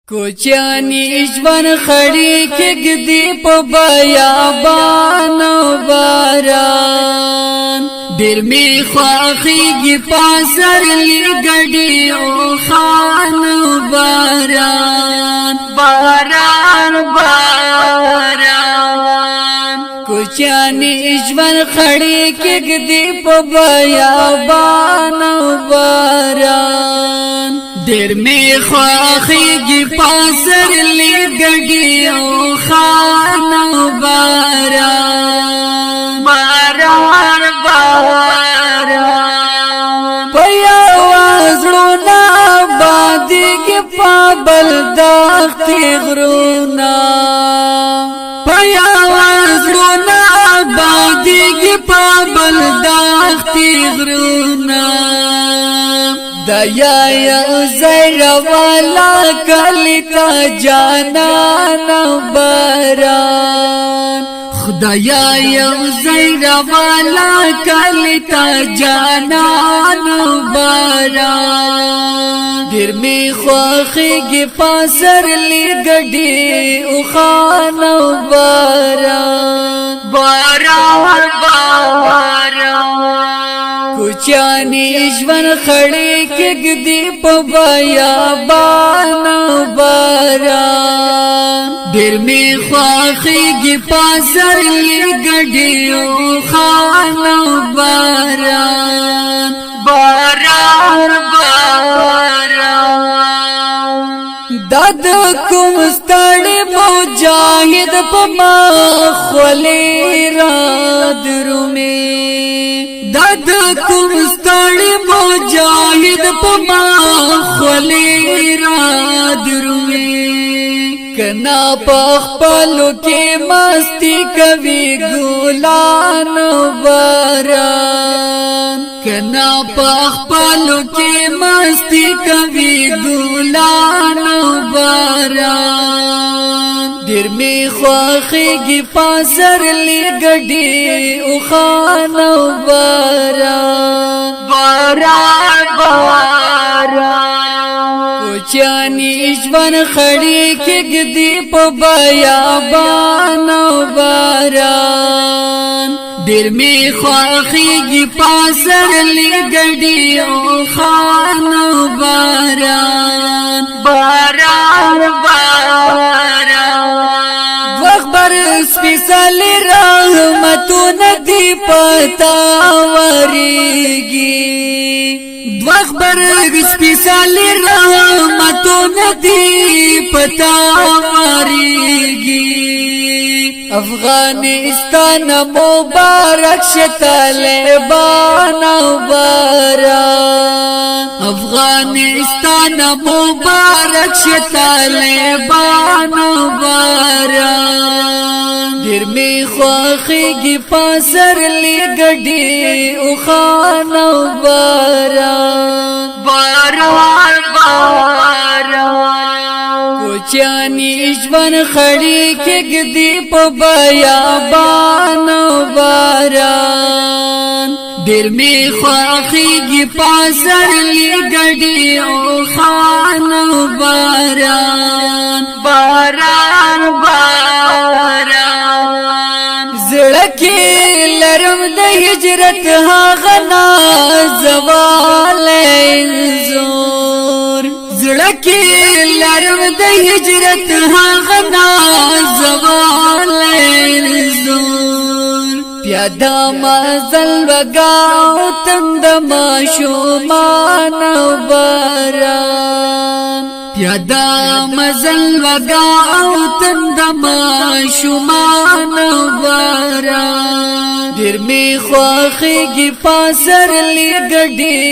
کوچانی ژوند خړی کېږدي په بیابان او باران ډېر می خوښیږي پسرلی ګډي او خان او باران باران باران کوچانی ژوند خړی کېږدي په بیابان او باران ډېر می خوښیږي پسرلی ګډي او خان او باران باران باران په یوه زړونه بادېږي په بل دښتې غرونه په یوه زړونه بادېږي په بل دښتې غرونه دایا یو زیر والا کلتا جانان باران خدایا یو زیر والا کلتا جانان باران ډېر می خوښیږي پسرلی ګډي او خان او باران باران باران کوچانی ژوند خړی کېږدي په بیابان او باران ډېر می خوښیږي پسرلی ګډي او خان او باران باران باران داد کوم ستړی مجاهد په مخ ولې را درومي داد کوم ستړی مجاهد په مخ ولې را درومي کنا پخپلو کې مستی کوي ګلان باران کنا پخپلو کې مستی کوي ګلان باران ډېر می خوښیږي پسرلی ګډي او خان او باران باران باران کوچانی ژوند خړی کېږدي په بیابان او باران ډېر می خوښیږي پسرلی ګډي او خان او باران باران باران وخبر سپیڅلې رحمتونه دې پتا وريږي وخبر سپیڅلې رحمتونه دې پتا وريږي افغانستان مبارک شه طالبان او باران افغانستان مبارک شه طالبان او باران ډېر می خوښیږي پسرلی ګډي او خان او باران باران باران کوچانی ژوند خړی کېږدي په بیابان او باران ډېر می خوښیږي پسرلی ګډي او خان او باران باران باران زړه کې لرم د هجرت هغه نازوال انځور زړه کې لرم د هجرت هغه نازوال انځور پیاده مزل وګاو تند ماشومان او باران پیاده مزل وګاو تند ماشومان او باران ډېر می خوښیږي پسرلی ګډي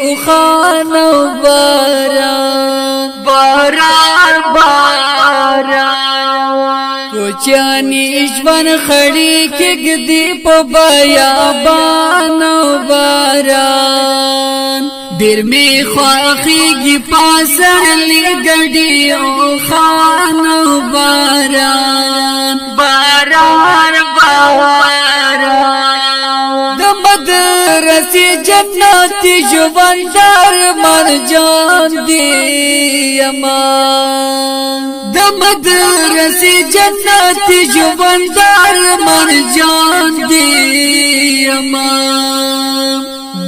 او خان او باران باران باران کوچانی ژوند خړی کېږدي په بیابان او باران ډېر می خوښیږي پسرلی ګډي او خان او باران باران باران د مدرسې جنت ژوند در مرجان دی امان د مدرسې جنت ژوندار مرجان دی اما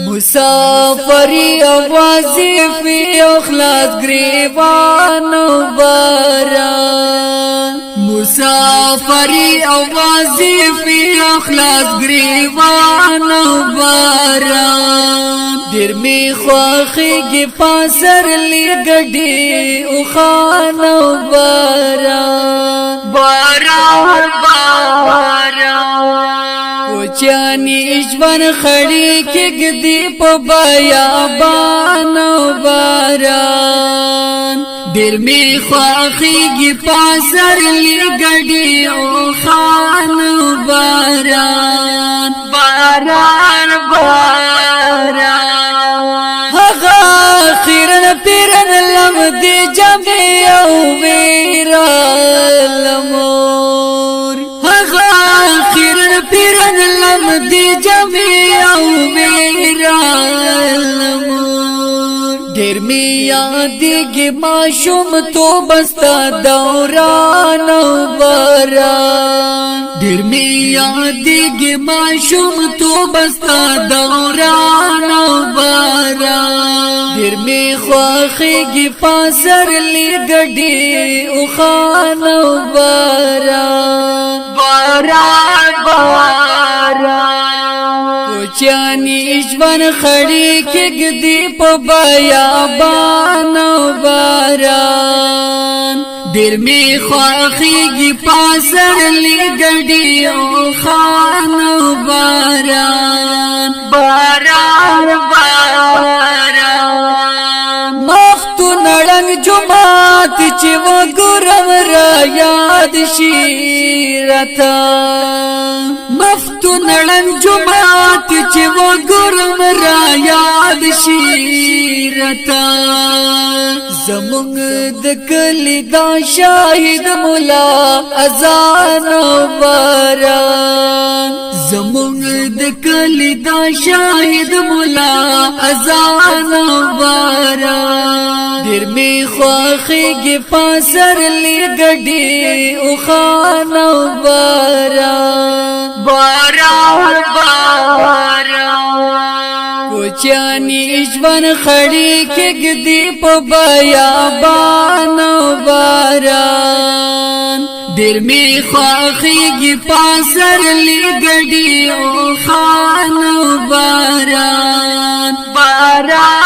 مسافری وظیفه اخلاص گریبان باران مسافری وظیفه اخلاص گریبان باران دیر می خواخیگی پاسر لی گڑی او خان باران باران باران کوچانی ژوند خړی کېږدي په بیابان باران ډېر می خوښیږي پسرلی ګډي او خان باران باران باران هغه خیرن پیرن لم دې جمع او ویرالمور هغه خیرن پیرن لم دی جمعی او میرالمور دیر می یادیگی ماشوم تو بستا دوران و باران دیر می یادیگی ماشوم تو بستا دوران و باران دیر می خواخیگی پاسر لی گڑی او خان و باران باران باران کوچانی ژوند خړی کېږدي په بیابان باران ډېر می خوښیږي پسرلی ګډي او خان باران باران باران مختو نړنګ جمعات چې وګورم را یاد شي رتا مفتو نړنګ جمعات چې وګورم را یاد شي رتا زمونږ د کلی دا شاهد مولا اذان باران زمونږ د کلی دا شاهد مولا اذان باران ډېر می خوښیږي پسرلی ګډي او خان باران باران باران کوچانی ژوند خړی کېږدي په بیابان باران ډېر می خوښیږي پسرلی ګډي او خان باران باران